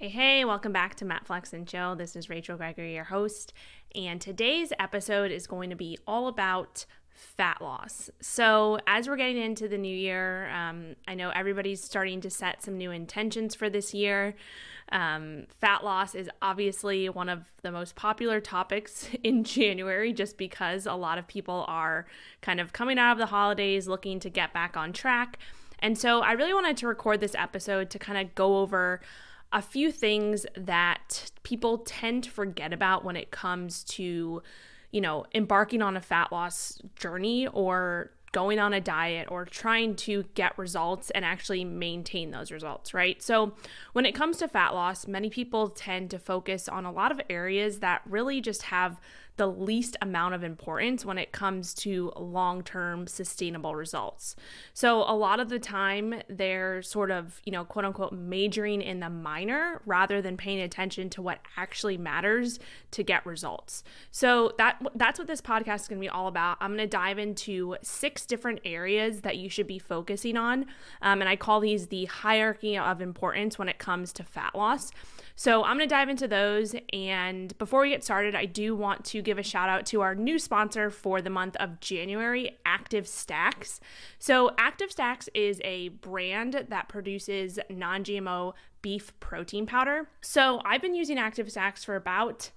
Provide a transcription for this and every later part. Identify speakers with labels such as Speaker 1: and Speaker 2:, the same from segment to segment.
Speaker 1: Hey, welcome back to MetFlex and Chill. This is Rachel Gregory, your host, and today's episode is going to be all about fat loss. So as we're getting into the new year, I know everybody's starting to set some new intentions for this year. Fat loss is obviously one of the most popular topics in January, just because a lot of people are kind of coming out of the holidays looking to get back on track. And so I really wanted to record this episode to kind of go over a few things that people tend to forget about when it comes to, embarking on a fat loss journey or going on a diet or trying to get results and actually maintain those results, right? So when it comes to fat loss, many people tend to focus on a lot of areas that really just have the least amount of importance when it comes to long-term sustainable results. So a lot of the time they're sort of, quote unquote, majoring in the minor rather than paying attention to what actually matters to get results. So that's what this podcast is going to be all about. I'm going to dive into 6 different areas that you should be focusing on. And I call these the hierarchy of importance when it comes to fat loss. So I'm going to dive into those. And before we get started, I do want to give a shout out to our new sponsor for the month of January, Active Stacks. So Active Stacks is a brand that produces non-GMO beef protein powder. So I've been using Active Stacks for about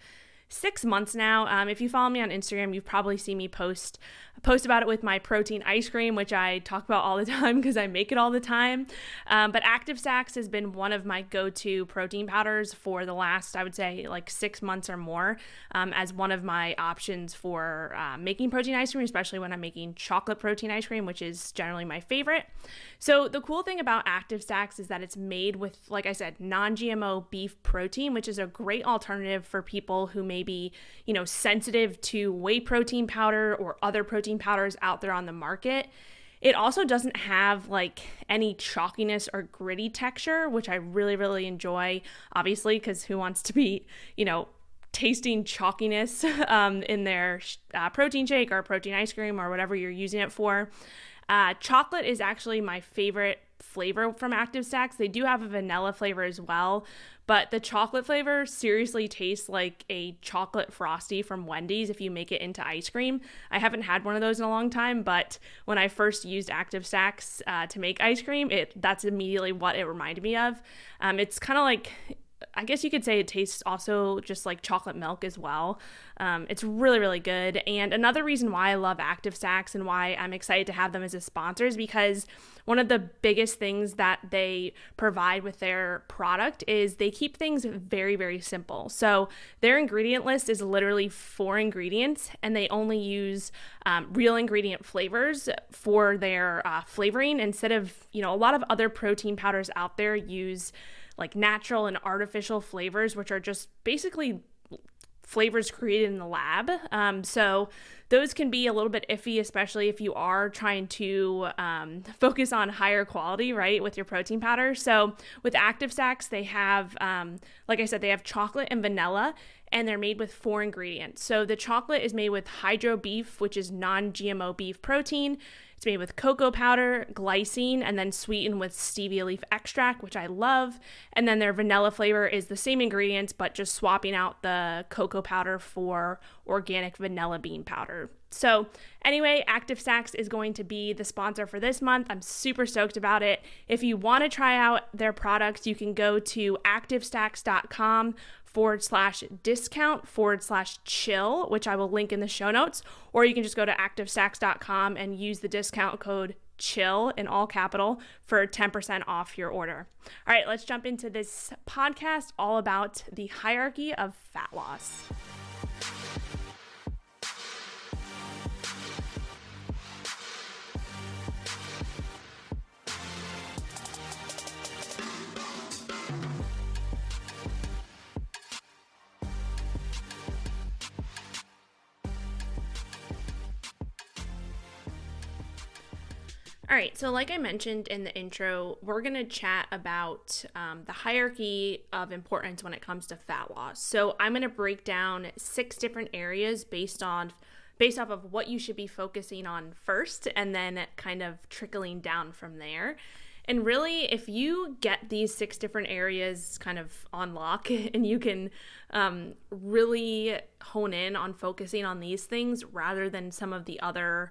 Speaker 1: 6 months now. If you follow me on Instagram, you've probably seen me post about it with my protein ice cream, which I talk about all the time because I make it all the time. But Active Stacks has been one of my go-to protein powders for the last, I would say, like 6 months or more, as one of my options for making protein ice cream, especially when I'm making chocolate protein ice cream, which is generally my favorite. So the cool thing about Active Stacks is that it's made with, like I said, non-GMO beef protein, which is a great alternative for people who may be, sensitive to whey protein powder or other protein powders out there on the market. It also doesn't have like any chalkiness or gritty texture, which I really, really enjoy, obviously, because who wants to be, tasting chalkiness in their protein shake or protein ice cream or whatever you're using it for. Chocolate is actually my favorite flavor from Active Stacks. They do have a vanilla flavor as well, but the chocolate flavor seriously tastes like a chocolate frosty from Wendy's if you make it into ice cream. I haven't had one of those in a long time, but when I first used Active Stacks to make ice cream, that's immediately what it reminded me of. It's kind of like, I guess you could say it tastes also just like chocolate milk as well. It's really, really good. And another reason why I love Active Stacks and why I'm excited to have them as a sponsor is because one of the biggest things that they provide with their product is they keep things very, very simple. So their ingredient list is literally 4 ingredients, and they only use real ingredient flavors for their flavoring instead of, a lot of other protein powders out there use like natural and artificial flavors, which are just basically flavors created in the lab. So those can be a little bit iffy, especially if you are trying to focus on higher quality, right, with your protein powder. So with Active Stacks, they have, like I said, they have chocolate and vanilla, and they're made with 4 ingredients. So the chocolate is made with hydro beef, which is non-GMO beef protein. It's made with cocoa powder, glycine, and then sweetened with stevia leaf extract, which I love. And then their vanilla flavor is the same ingredients, but just swapping out the cocoa powder for organic vanilla bean powder. So anyway, Active Stacks is going to be the sponsor for this month. I'm super stoked about it. If you want to try out their products, you can go to activestacks.com/discount/chill, which I will link in the show notes, or you can just go to activestacks.com and use the discount code CHILL in all capital for 10% off your order. All right, let's jump into this podcast all about the hierarchy of fat loss. All right, so like I mentioned in the intro, we're going to chat about the hierarchy of importance when it comes to fat loss. So I'm going to break down 6 different areas based off of what you should be focusing on first, and then kind of trickling down from there. And really, if you get these 6 different areas kind of on lock and you can really hone in on focusing on these things rather than some of the other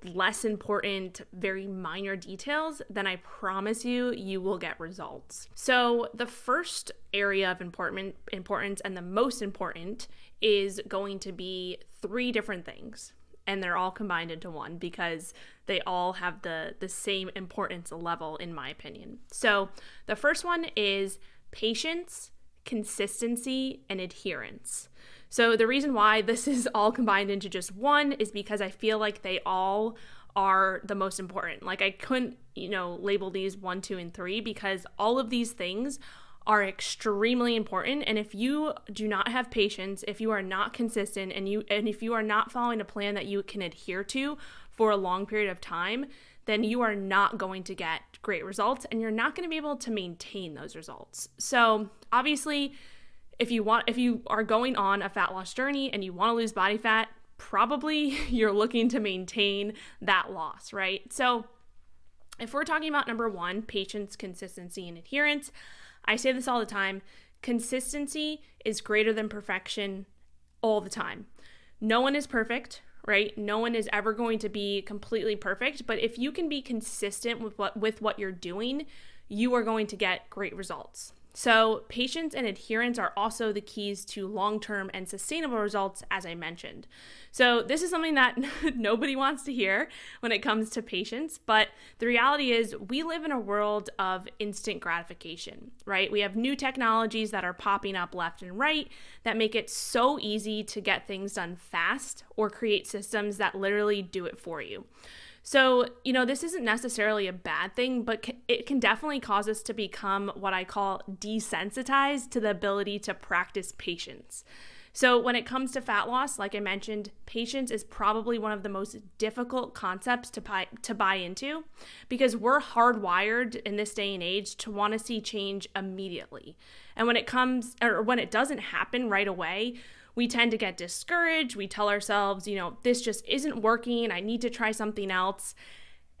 Speaker 1: less important, very minor details, then I promise you, you will get results. So the first area of importance and the most important is going to be 3 different things. And they're all combined into one because they all have the same importance level, in my opinion. So the first one is patience, consistency, and adherence. So the reason why this is all combined into just one is because I feel like they all are the most important. Like I couldn't, label these 1, 2, and 3 because all of these things are extremely important. And if you do not have patience, if you are not consistent, and if you are not following a plan that you can adhere to for a long period of time, then you are not going to get great results and you're not going to be able to maintain those results. So obviously, if you are going on a fat loss journey and you want to lose body fat, probably you're looking to maintain that loss, right? So if we're talking about number 1, patience, consistency, and adherence, I say this all the time, consistency is greater than perfection all the time. No one is perfect, right? No one is ever going to be completely perfect, but if you can be consistent with what you're doing, you are going to get great results. So patience and adherence are also the keys to long-term and sustainable results, as I mentioned. So this is something that nobody wants to hear when it comes to patience, but the reality is we live in a world of instant gratification, right? We have new technologies that are popping up left and right that make it so easy to get things done fast or create systems that literally do it for you. So, this isn't necessarily a bad thing, but it can definitely cause us to become what I call desensitized to the ability to practice patience. So when it comes to fat loss, like I mentioned, patience is probably one of the most difficult concepts to buy into because we're hardwired in this day and age to want to see change immediately. And when it doesn't happen right away, we tend to get discouraged. We tell ourselves, this just isn't working. I need to try something else.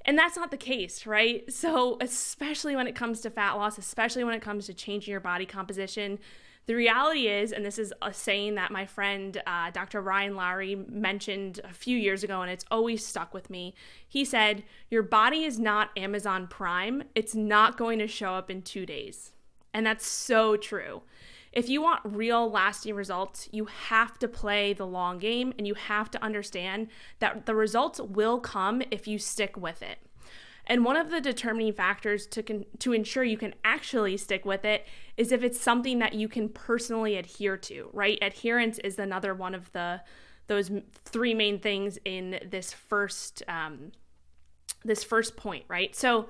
Speaker 1: And that's not the case, right? So especially when it comes to fat loss, especially when it comes to changing your body composition, the reality is, and this is a saying that my friend Dr. Ryan Lowry mentioned a few years ago, and it's always stuck with me. He said, your body is not Amazon Prime. It's not going to show up in 2 days. And that's so true. If you want real lasting results, you have to play the long game and you have to understand that the results will come if you stick with it. And one of the determining factors to ensure you can actually stick with it is if it's something that you can personally adhere to, right? Adherence is another one of those 3 main things in this first point, right? So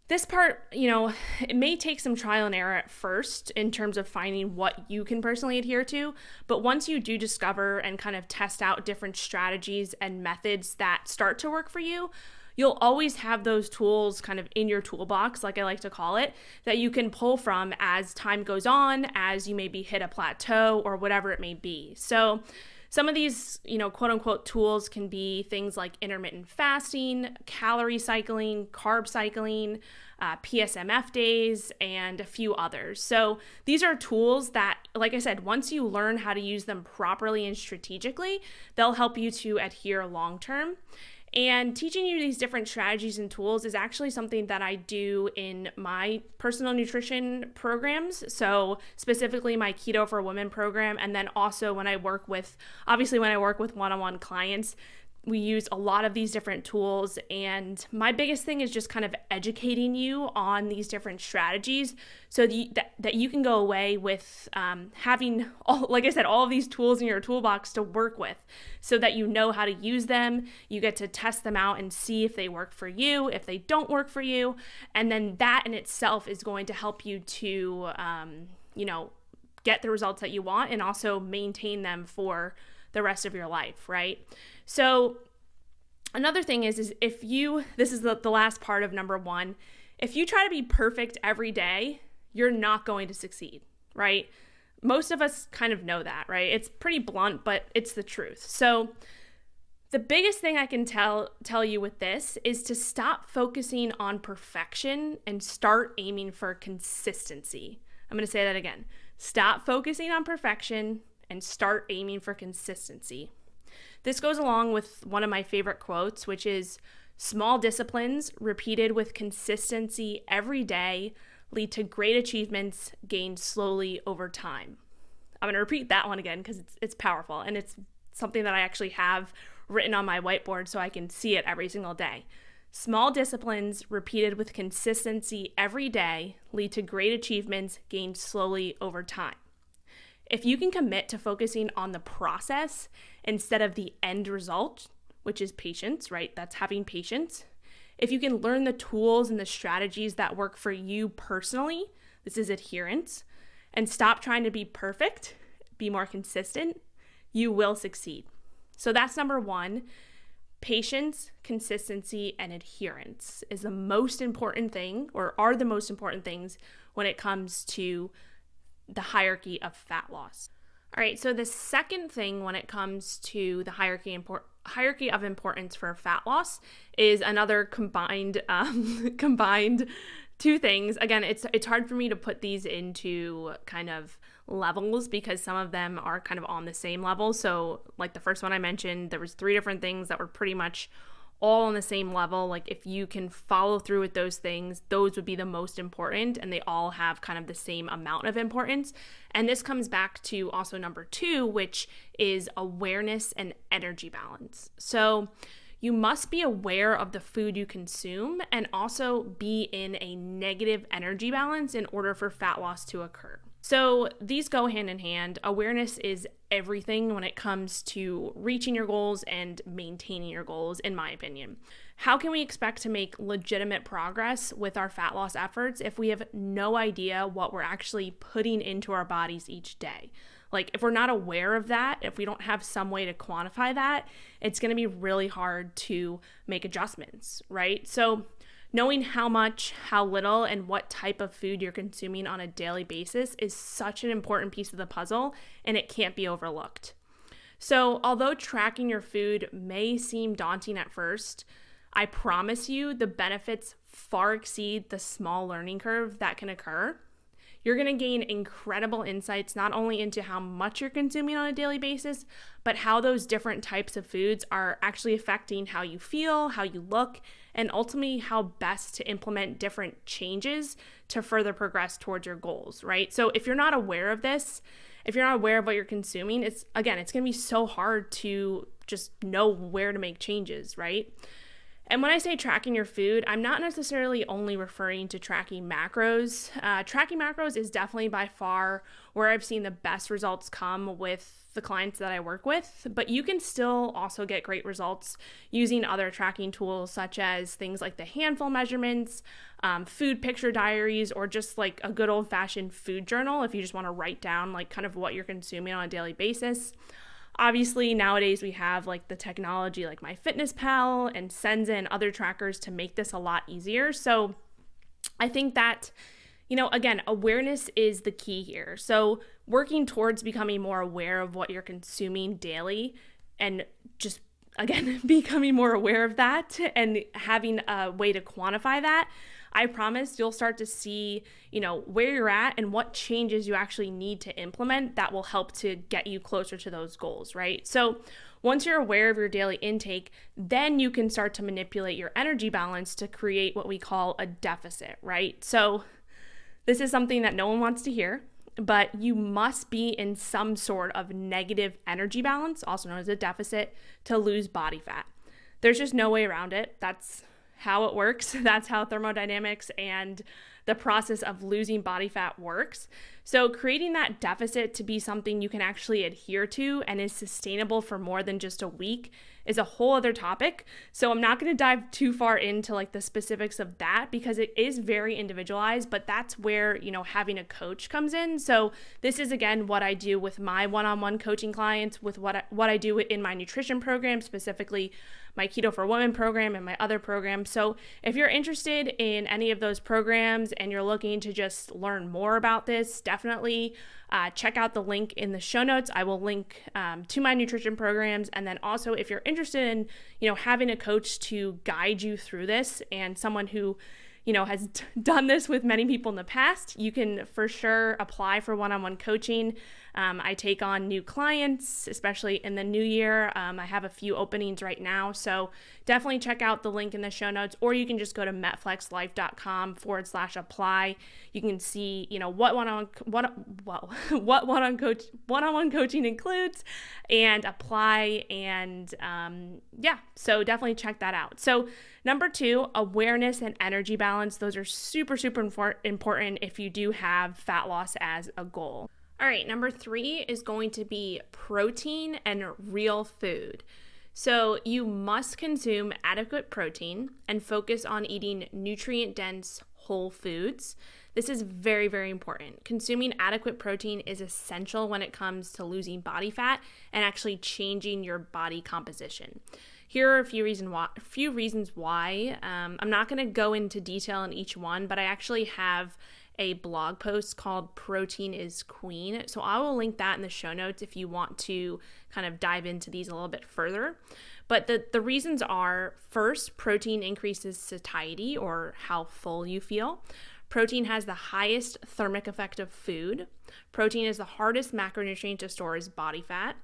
Speaker 1: this part, it may take some trial and error at first in terms of finding what you can personally adhere to, but once you do discover and kind of test out different strategies and methods that start to work for you, you'll always have those tools kind of in your toolbox, like I like to call it, that you can pull from as time goes on, as you maybe hit a plateau or whatever it may be. So some of these, quote unquote tools can be things like intermittent fasting, calorie cycling, carb cycling, PSMF days, and a few others. So these are tools that, like I said, once you learn how to use them properly and strategically, they'll help you to adhere long term. And teaching you these different strategies and tools is actually something that I do in my personal nutrition programs. So specifically my Keto for Women program. And then also when I work with one-on-one clients, we use a lot of these different tools. And my biggest thing is just kind of educating you on these different strategies so that you can go away with having, all of these tools in your toolbox to work with so that you know how to use them. You get to test them out and see if they work for you, if they don't work for you. And then that in itself is going to help you to, get the results that you want and also maintain them for the rest of your life, right? So another thing is this is the last part of number 1, if you try to be perfect every day, you're not going to succeed, right? Most of us kind of know that, right? It's pretty blunt, but it's the truth. So The biggest thing I can tell you with this is to stop focusing on perfection and start aiming for consistency. I'm going to say that again. Stop focusing on perfection and start aiming for consistency. This goes along with one of my favorite quotes, which is, small disciplines repeated with consistency every day lead to great achievements gained slowly over time. I'm going to repeat that one again because it's powerful, and it's something that I actually have written on my whiteboard so I can see it every single day. Small disciplines repeated with consistency every day lead to great achievements gained slowly over time. If you can commit to focusing on the process instead of the end result, which is patience, right? That's having patience. If you can learn the tools and the strategies that work for you personally, this is adherence, and stop trying to be perfect, be more consistent, you will succeed. So that's number one. Patience, consistency, and adherence is the most important thing, or are the most important things when it comes to the hierarchy of fat loss. All right, so the second thing when it comes to the hierarchy of importance for fat loss is another combined two things. Again, it's hard for me to put these into kind of levels because some of them are kind of on the same level. So like the first one I mentioned, there was 3 different things that were pretty much all on the same level. Like if you can follow through with those things, those would be the most important, and they all have kind of the same amount of importance. And this comes back to also number 2, which is awareness and energy balance. So you must be aware of the food you consume and also be in a negative energy balance in order for fat loss to occur. So these go hand in hand. Awareness is everything when it comes to reaching your goals and maintaining your goals, in my opinion. How can we expect to make legitimate progress with our fat loss efforts if we have no idea what we're actually putting into our bodies each day? Like if we're not aware of that, if we don't have some way to quantify that, it's going to be really hard to make adjustments, right? So knowing how much, how little, and what type of food you're consuming on a daily basis is such an important piece of the puzzle, and it can't be overlooked. So although tracking your food may seem daunting at first, I promise you the benefits far exceed the small learning curve that can occur. You're going to gain incredible insights not only into how much you're consuming on a daily basis, but how those different types of foods are actually affecting how you feel, how you look, and ultimately how best to implement different changes to further progress towards your goals, right? So if you're not aware of this, if you're not aware of what you're consuming, it's going to be so hard to just know where to make changes, right? And when I say tracking your food, I'm not necessarily only referring to tracking macros. Tracking macros is definitely by far where I've seen the best results come with the clients that I work with, but you can still also get great results using other tracking tools such as things like the handful measurements, food picture diaries, or just like a good old-fashioned food journal if you just want to write down like kind of what you're consuming on a daily basis. Obviously, nowadays we have like the technology like MyFitnessPal and Senza and other trackers to make this a lot easier. So I think that, again, awareness is the key here. So working towards becoming more aware of what you're consuming daily and just, again, becoming more aware of that and having a way to quantify that, I promise you'll start to see, where you're at and what changes you actually need to implement that will help to get you closer to those goals, right? So once you're aware of your daily intake, then you can start to manipulate your energy balance to create what we call a deficit, right? So this is something that no one wants to hear, but you must be in some sort of negative energy balance, also known as a deficit, to lose body fat. There's just no way around it. That's how it works. That's how thermodynamics and the process of losing body fat works. So creating that deficit to be something you can actually adhere to and is sustainable for more than just a week is a whole other topic. So I'm not going to dive too far into like the specifics of that because it is very individualized, but that's where, having a coach comes in. So this is again what I do with my one-on-one coaching clients, with what I do in my nutrition program, specifically my Keto for Women program and my other programs. So if you're interested in any of those programs and you're looking to just learn more about this, definitely check out the link in the show notes. I will link to my nutrition programs. And then also if you're interested interested in, having a coach to guide you through this and someone who has done this with many people in the past, you can for sure apply for one-on-one coaching. I take on new clients, especially in the new year. I have a few openings right now, so definitely check out the link in the show notes, or you can just go to metflexlife.com/apply. You can see, what one-on-one coaching includes, and apply. And so definitely check that out. So number 2, awareness and energy balance. Those are super, super important if you do have fat loss as a goal. All right, number 3 is going to be protein and real food. So you must consume adequate protein and focus on eating nutrient-dense whole foods. This is very, very important. Consuming adequate protein is essential when it comes to losing body fat and actually changing your body composition. Here are a few reasons why. I'm not going to go into detail in each one, but I actually have a blog post called Protein is Queen. So I will link that in the show notes if you want to kind of dive into these a little bit further. But the reasons are, first, protein increases satiety, or how full you feel. Protein has the highest thermic effect of food. Protein is the hardest macronutrient to store as body fat.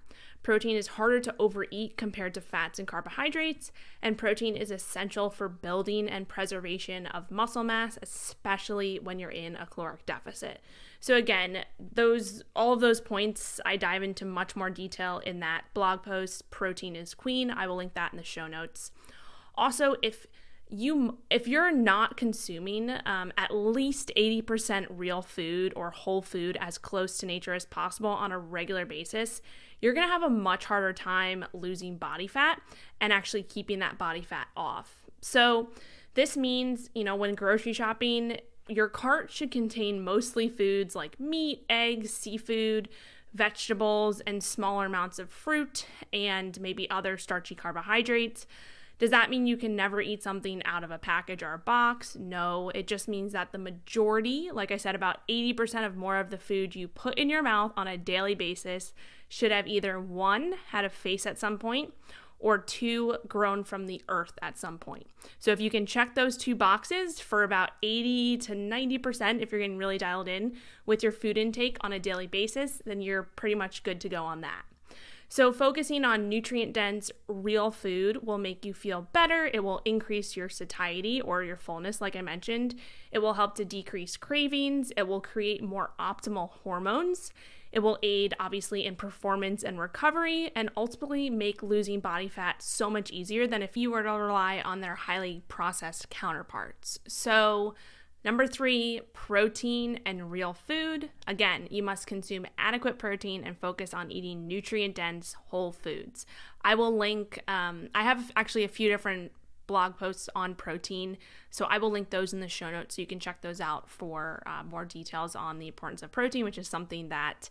Speaker 1: Protein is harder to overeat compared to fats and carbohydrates, and protein is essential for building and preservation of muscle mass, especially when you're in a caloric deficit. So again, all of those points I dive into much more detail in that blog post, Protein is Queen. I will link that in the show notes. Also, if you're not consuming at least 80% real food or whole food as close to nature as possible on a regular basis, you're going to have a much harder time losing body fat and actually keeping that body fat off. So this means, when grocery shopping, your cart should contain mostly foods like meat, eggs, seafood, vegetables, and smaller amounts of fruit and maybe other starchy carbohydrates. Does that mean you can never eat something out of a package or a box? No, it just means that the majority, like I said, about 80% of more of the food you put in your mouth on a daily basis should have either 1, had a face at some point, or 2, grown from the earth at some point. So if you can check those 2 boxes for about 80 to 90%, if you're getting really dialed in with your food intake on a daily basis, then you're pretty much good to go on that. So focusing on nutrient-dense, real food will make you feel better. It will increase your satiety or your fullness, like I mentioned. It will help to decrease cravings. It will create more optimal hormones. It will aid, obviously, in performance and recovery, and ultimately make losing body fat so much easier than if you were to rely on their highly processed counterparts. So number 3, protein and real food. Again, you must consume adequate protein and focus on eating nutrient-dense whole foods. I will link, I have actually a few different blog posts on protein, so I will link those in the show notes so you can check those out for more details on the importance of protein, which is something that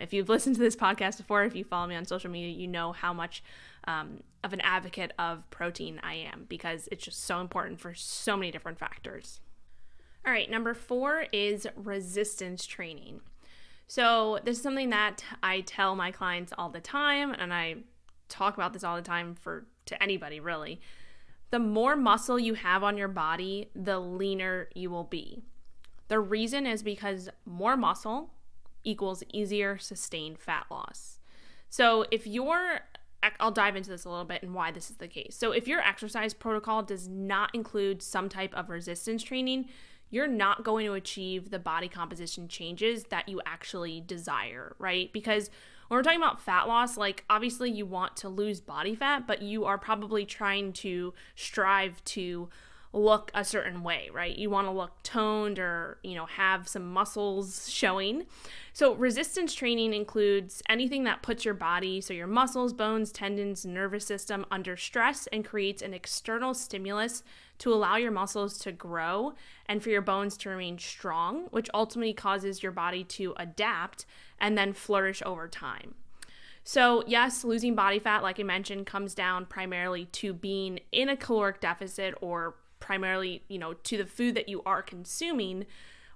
Speaker 1: if you've listened to this podcast before, if you follow me on social media, you know how much of an advocate of protein I am, because it's just so important for so many different factors. All right, number 4 is resistance training. So this is something that I tell my clients all the time, and I talk about this all the time to anybody really. The more muscle you have on your body, the leaner you will be. The reason is because more muscle equals easier sustained fat loss. So I'll dive into this a little bit and why this is the case. So if your exercise protocol does not include some type of resistance training, you're not going to achieve the body composition changes that you actually desire, right? Because when we're talking about fat loss, like obviously you want to lose body fat, but you are probably trying to strive to look a certain way, right? You want to look toned or, have some muscles showing. So resistance training includes anything that puts your body, so your muscles, bones, tendons, nervous system under stress and creates an external stimulus to allow your muscles to grow and for your bones to remain strong, which ultimately causes your body to adapt and then flourish over time. So yes, losing body fat, like I mentioned, comes down primarily to being in a caloric deficit, or primarily, to the food that you are consuming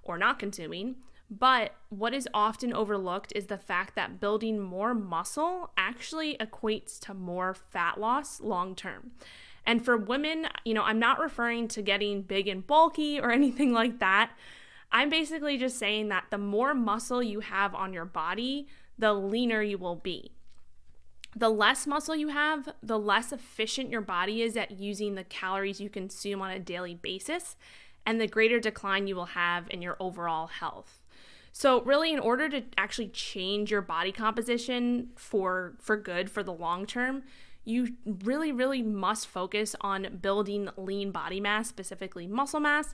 Speaker 1: or not consuming. But what is often overlooked is the fact that building more muscle actually equates to more fat loss long term. And for women, I'm not referring to getting big and bulky or anything like that. I'm basically just saying that the more muscle you have on your body, the leaner you will be. The less muscle you have, the less efficient your body is at using the calories you consume on a daily basis, and the greater decline you will have in your overall health. So really, in order to actually change your body composition for good for the long term, you really, really must focus on building lean body mass, specifically muscle mass,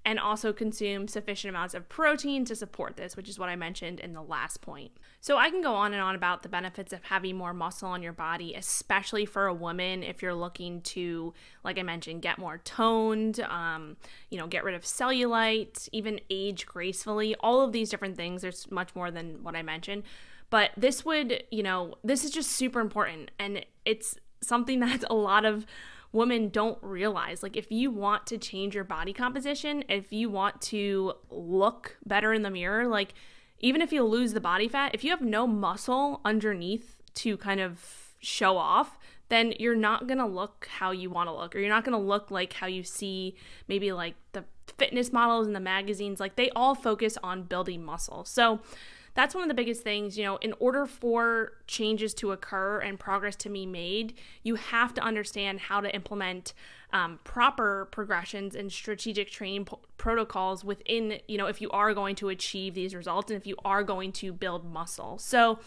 Speaker 1: and also consume sufficient amounts of protein to support this, which is what I mentioned in the last point. So I can go on and on about the benefits of having more muscle on your body, especially for a woman if you're looking to, like I mentioned, get more toned, get rid of cellulite, even age gracefully, all of these different things. There's much more than what I mentioned. But this is just super important. And it's something that a lot of women don't realize. Like, if you want to change your body composition, if you want to look better in the mirror, like, even if you lose the body fat, if you have no muscle underneath to kind of show off, then you're not going to look how you want to look, or you're not going to look like how you see maybe like the fitness models in the magazines. Like, they all focus on building muscle. So that's one of the biggest things, in order for changes to occur and progress to be made, you have to understand how to implement proper progressions and strategic training protocols within, if you are going to achieve these results and if you are going to build muscle. So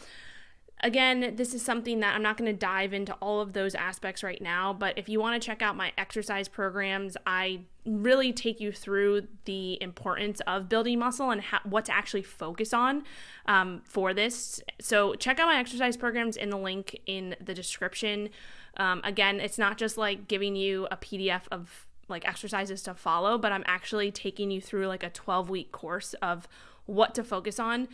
Speaker 1: again, this is something that I'm not going to dive into all of those aspects right now, but if you want to check out my exercise programs, I really take you through the importance of building muscle and what to actually focus on for this. So check out my exercise programs in the link in the description. Again, it's not just like giving you a PDF of like exercises to follow, but I'm actually taking you through like a 12-week course of what to focus on.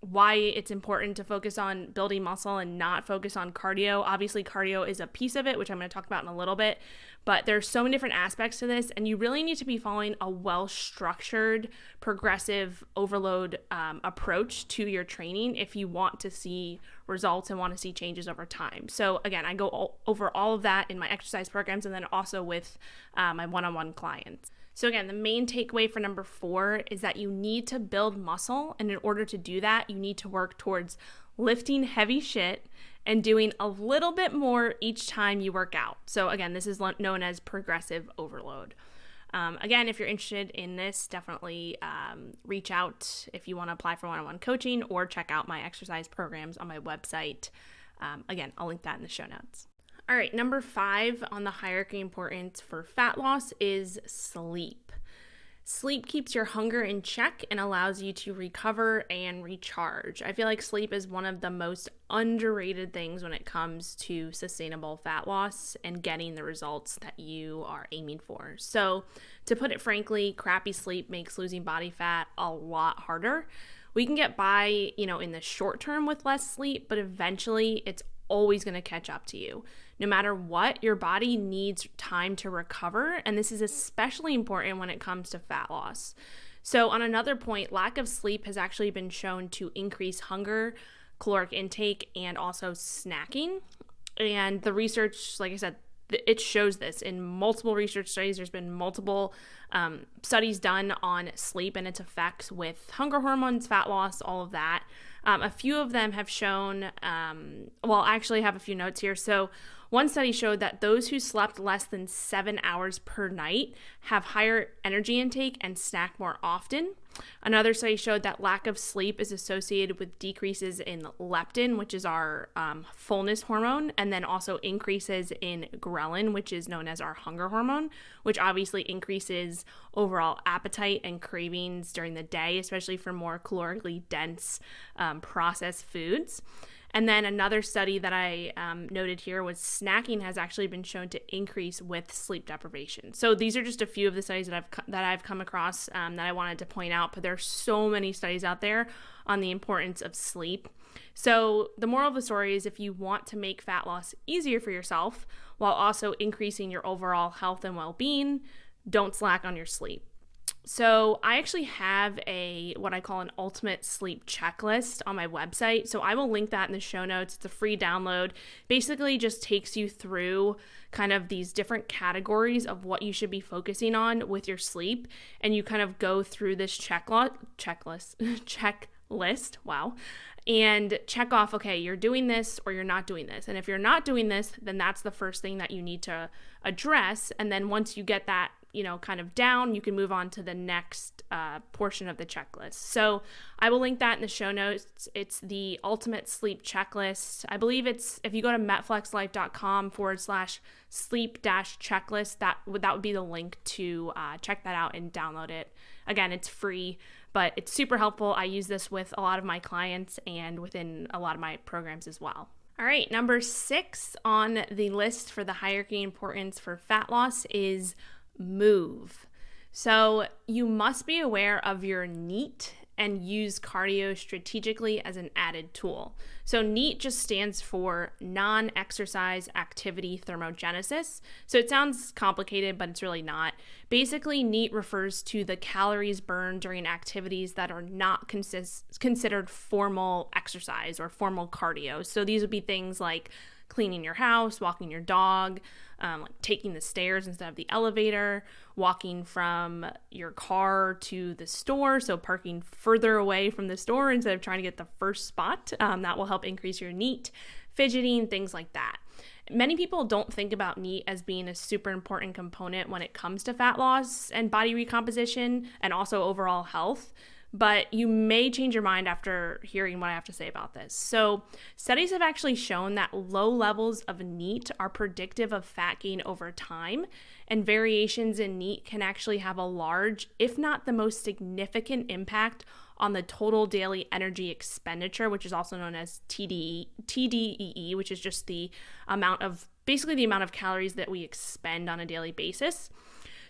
Speaker 1: Why it's important to focus on building muscle and not focus on cardio. Obviously, cardio is a piece of it, which I'm going to talk about in a little bit, but there's so many different aspects to this, and you really need to be following a well-structured, progressive overload approach to your training if you want to see results and want to see changes over time. So again, I go over all of that in my exercise programs and then also with my one-on-one clients. So again, the main takeaway for number 4 is that you need to build muscle, and in order to do that, you need to work towards lifting heavy shit and doing a little bit more each time you work out. So again, this is known as progressive overload. Again, if you're interested in this, definitely reach out if you want to apply for one-on-one coaching or check out my exercise programs on my website. Again, I'll link that in the show notes. All right, number 5 on the hierarchy importance for fat loss is sleep. Sleep keeps your hunger in check and allows you to recover and recharge. I feel like sleep is one of the most underrated things when it comes to sustainable fat loss and getting the results that you are aiming for. So, to put it frankly, crappy sleep makes losing body fat a lot harder. We can get by, in the short term with less sleep, but eventually it's always going to catch up to you. No matter what, your body needs time to recover, and this is especially important when it comes to fat loss. So on another point, lack of sleep has actually been shown to increase hunger, caloric intake, and also snacking. And the research, like I said, it shows this in multiple research studies. There's been multiple studies done on sleep and its effects with hunger hormones, fat loss, all of that. A few of them have shown, I actually have a few notes here. So one study showed that those who slept less than 7 hours per night have higher energy intake and snack more often. Another study showed that lack of sleep is associated with decreases in leptin, which is our fullness hormone, and then also increases in ghrelin, which is known as our hunger hormone, which obviously increases overall appetite and cravings during the day, especially for more calorically dense processed foods. And then another study that I noted here was snacking has actually been shown to increase with sleep deprivation. So these are just a few of the studies that I've come across that I wanted to point out, but there are so many studies out there on the importance of sleep. So the moral of the story is if you want to make fat loss easier for yourself while also increasing your overall health and well-being, don't slack on your sleep. So I actually have what I call an ultimate sleep checklist on my website. So I will link that in the show notes. It's a free download. Basically just takes you through kind of these different categories of what you should be focusing on with your sleep. And you kind of go through this checklist, wow, and check off, okay, you're doing this or you're not doing this. And if you're not doing this, then that's the first thing that you need to address. And then once you get that, kind of down, you can move on to the next portion of the checklist. So I will link that in the show notes. It's the ultimate sleep checklist. I believe if you go to metflexlife.com/sleep-checklist, that would be the link to check that out and download it. Again, it's free, but it's super helpful. I use this with a lot of my clients and within a lot of my programs as well. All right, number 6 on the list for the hierarchy importance for fat loss is move. So you must be aware of your NEAT and use cardio strategically as an added tool. So NEAT just stands for non-exercise activity thermogenesis. So it sounds complicated, but it's really not. Basically, NEAT refers to the calories burned during activities that are not considered formal exercise or formal cardio. So these would be things like cleaning your house, walking your dog, like taking the stairs instead of the elevator, walking from your car to the store, so parking further away from the store instead of trying to get the first spot. That will help increase your NEAT, fidgeting, things like that. Many people don't think about NEAT as being a super important component when it comes to fat loss and body recomposition and also overall health. But you may change your mind after hearing what I have to say about this. So studies have actually shown that low levels of NEAT are predictive of fat gain over time, and variations in NEAT can actually have a large, if not the most significant impact on the total daily energy expenditure, which is also known as TDEE, which is just the amount of calories that we expend on a daily basis.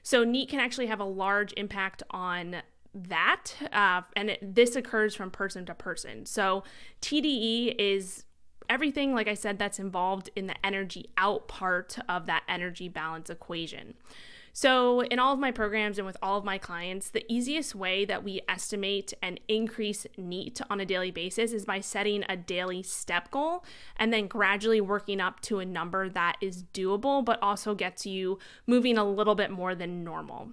Speaker 1: So NEAT can actually have a large impact on that, and this occurs from person to person. So TDE is everything, like I said, that's involved in the energy out part of that energy balance equation. So in all of my programs and with all of my clients, the easiest way that we estimate and increase NEAT on a daily basis is by setting a daily step goal and then gradually working up to a number that is doable, but also gets you moving a little bit more than normal.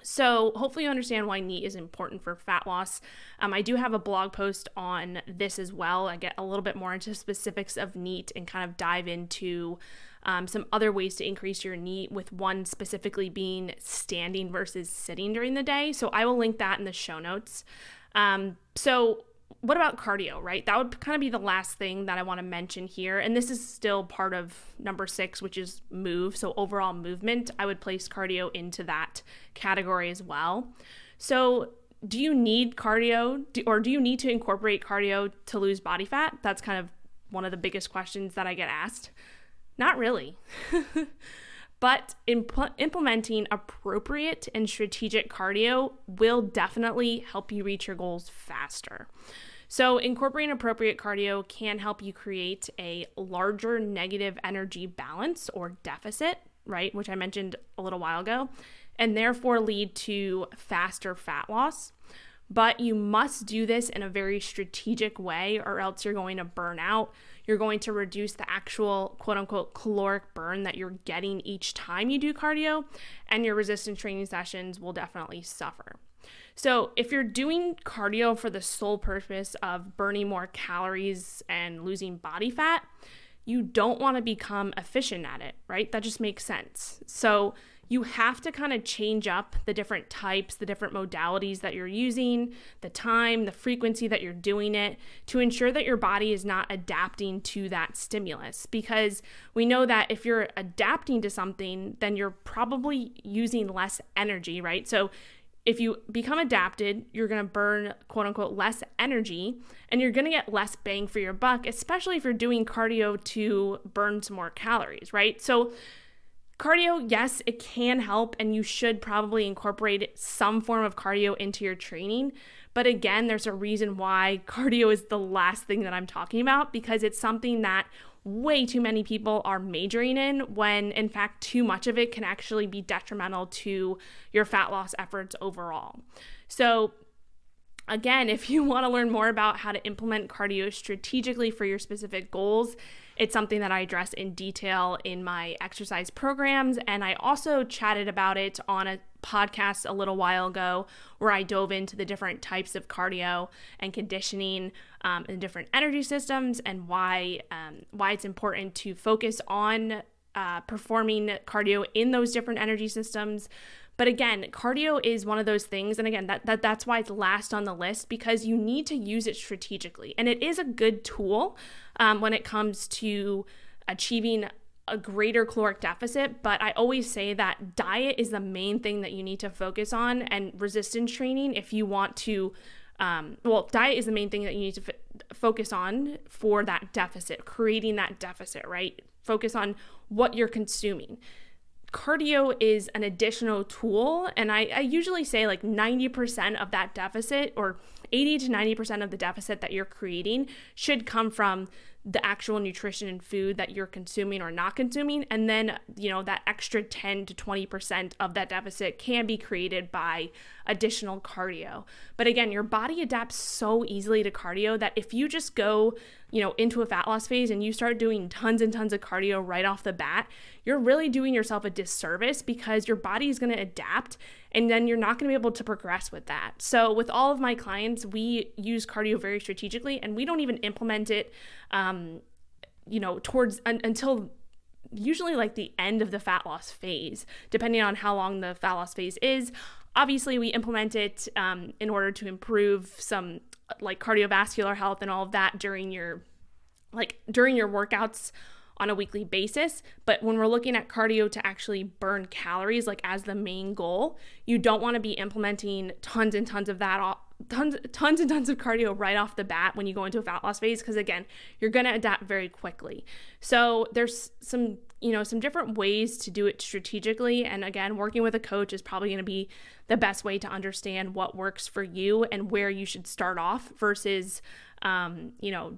Speaker 1: So hopefully you understand why NEAT is important for fat loss. I do have a blog post on this as well. I get a little bit more into specifics of NEAT and kind of dive into some other ways to increase your NEAT, with one specifically being standing versus sitting during the day. So I will link that in the show notes. So what about cardio, right? That would kind of be the last thing that I want to mention here. And this is still part of number 6, which is move. So overall movement, I would place cardio into that category as well. So do you need cardio, or do you need to incorporate cardio to lose body fat? That's kind of one of the biggest questions that I get asked. Not really. But implementing appropriate and strategic cardio will definitely help you reach your goals faster. So incorporating appropriate cardio can help you create a larger negative energy balance or deficit, right, which I mentioned a little while ago, and therefore lead to faster fat loss. But you must do this in a very strategic way, or else you're going to burn out. You're going to reduce the actual quote-unquote caloric burn that you're getting each time you do cardio, and your resistance training sessions will definitely suffer. So if you're doing cardio for the sole purpose of burning more calories and losing body fat, you don't want to become efficient at it, right? That just makes sense. So you have to kind of change up the different types, the different modalities that you're using, the time, the frequency that you're doing it, to ensure that your body is not adapting to that stimulus. Because we know that if you're adapting to something, then you're probably using less energy, right? So if you become adapted, you're going to burn quote unquote less energy, and you're going to get less bang for your buck, especially if you're doing cardio to burn some more calories, right? So cardio, yes, it can help, and you should probably incorporate some form of cardio into your training, But again, there's a reason why cardio is the last thing that I'm talking about, because it's something that way too many people are majoring in, when in fact too much of it can actually be detrimental to your fat loss efforts overall. So again, if you want to learn more about how to implement cardio strategically for your specific goals, it's something that I address in detail in my exercise programs. And I also chatted about it on a podcast a little while ago, where I dove into the different types of cardio and conditioning and different energy systems, and why it's important to focus on performing cardio in those different energy systems. But again, cardio is one of those things, and again, that's why it's last on the list, because you need to use it strategically. And it is a good tool when it comes to achieving a greater caloric deficit, but I always say that diet is the main thing that you need to focus on, and resistance training if you want to, diet is the main thing that you need to focus on for that deficit, creating that deficit, right? Focus on what you're consuming. Cardio is an additional tool, and I usually say like 90% of that deficit, or 80 to 90% of the deficit that you're creating, should come from the actual nutrition and food that you're consuming or not consuming. And then, that extra 10 to 20% of that deficit can be created by additional cardio. But again, your body adapts so easily to cardio that if you just go, into a fat loss phase and you start doing tons and tons of cardio right off the bat, you're really doing yourself a disservice, because your body is going to adapt, and then you're not going to be able to progress with that. So with all of my clients, we use cardio very strategically, and we don't even implement it, until usually like the end of the fat loss phase, depending on how long the fat loss phase is. Obviously, we implement it in order to improve some like cardiovascular health and all of that during your workouts on a weekly basis. But when we're looking at cardio to actually burn calories, like as the main goal, you don't want to be implementing tons and tons of that, tons and tons of cardio right off the bat when you go into a fat loss phase, because again, you're going to adapt very quickly. So there's some different ways to do it strategically. And again, working with a coach is probably going to be the best way to understand what works for you and where you should start off versus,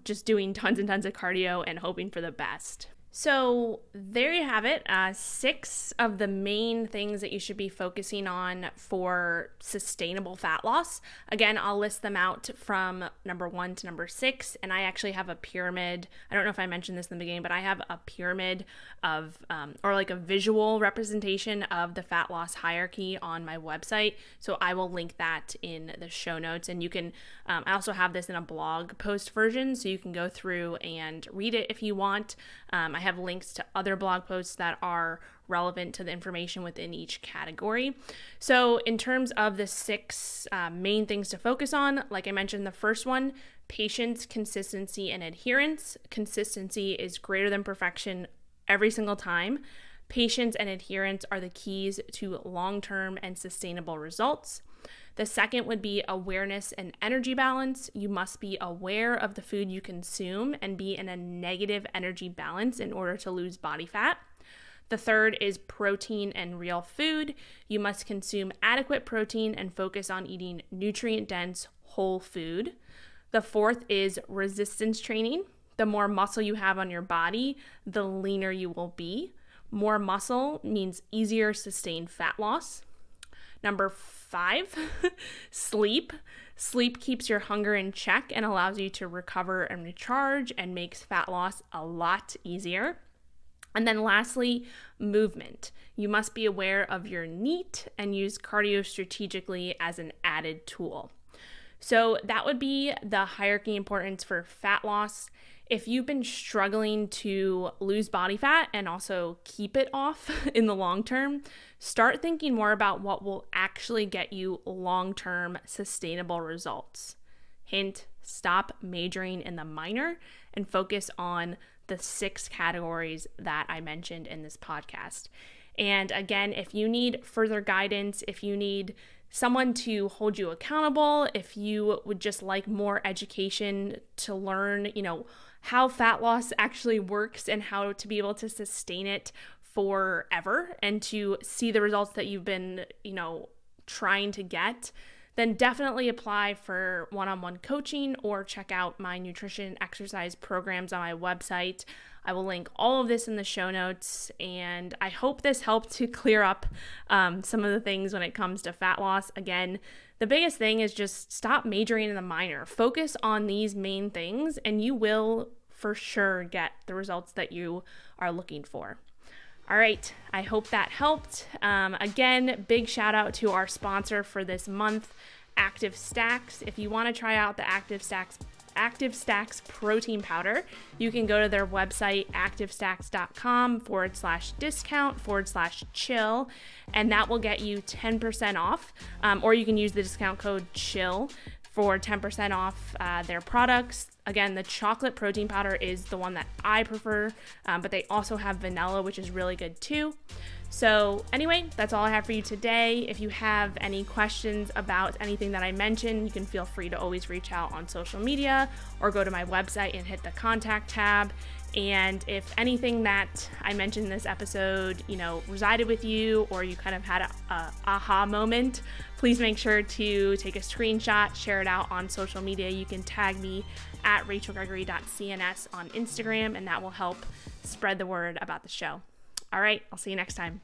Speaker 1: just doing tons and tons of cardio and hoping for the best. So there you have it, 6 of the main things that you should be focusing on for sustainable fat loss. Again, I'll list them out from number 1 to number 6, and I actually have a pyramid. I don't know if I mentioned this in the beginning, but I have a pyramid of, or like a visual representation of the fat loss hierarchy on my website. So I will link that in the show notes, and you can, I also have this in a blog post version, so you can go through and read it if you want. I have links to other blog posts that are relevant to the information within each category. So in terms of the 6 main things to focus on, like I mentioned, the first one, patience, consistency, and adherence. Consistency is greater than perfection every single time. Patience and adherence are the keys to long-term and sustainable results. The second would be awareness and energy balance. You must be aware of the food you consume and be in a negative energy balance in order to lose body fat. The third is protein and real food. You must consume adequate protein and focus on eating nutrient-dense whole food. The fourth is resistance training. The more muscle you have on your body, the leaner you will be. More muscle means easier sustained fat loss. Number 5, sleep. Sleep keeps your hunger in check and allows you to recover and recharge and makes fat loss a lot easier. And then lastly, movement. You must be aware of your N.E.A.T and use cardio strategically as an added tool. So that would be the hierarchy importance for fat loss. If you've been struggling to lose body fat and also keep it off in the long term, start thinking more about what will actually get you long-term sustainable results. Hint, stop majoring in the minor and focus on the 6 categories that I mentioned in this podcast. And again, if you need further guidance, if you need someone to hold you accountable, if you would just like more education to learn, how fat loss actually works and how to be able to sustain it forever and to see the results that you've been, trying to get, then definitely apply for one-on-one coaching or check out my nutrition and exercise programs on my website. I will link all of this in the show notes, and I hope this helped to clear up some of the things when it comes to fat loss. Again, the biggest thing is just stop majoring in the minor. Focus on these main things, and you will for sure get the results that you are looking for. All right, I hope that helped. Again, big shout out to our sponsor for this month, Active Stacks. If you want to try out the Active Stacks protein powder, you can go to their website, activestacks.com/discount/chill, and that will get you 10% off, or you can use the discount code CHILL for 10% off their products. Again, the chocolate protein powder is the one that I prefer, but they also have vanilla, which is really good too. So anyway, that's all I have for you today. If you have any questions about anything that I mentioned, you can feel free to always reach out on social media or go to my website and hit the contact tab. And if anything that I mentioned in this episode, resided with you, or you kind of had a aha moment, please make sure to take a screenshot, share it out on social media. You can tag me at rachelgregory.cns on Instagram, and that will help spread the word about the show. All right, I'll see you next time.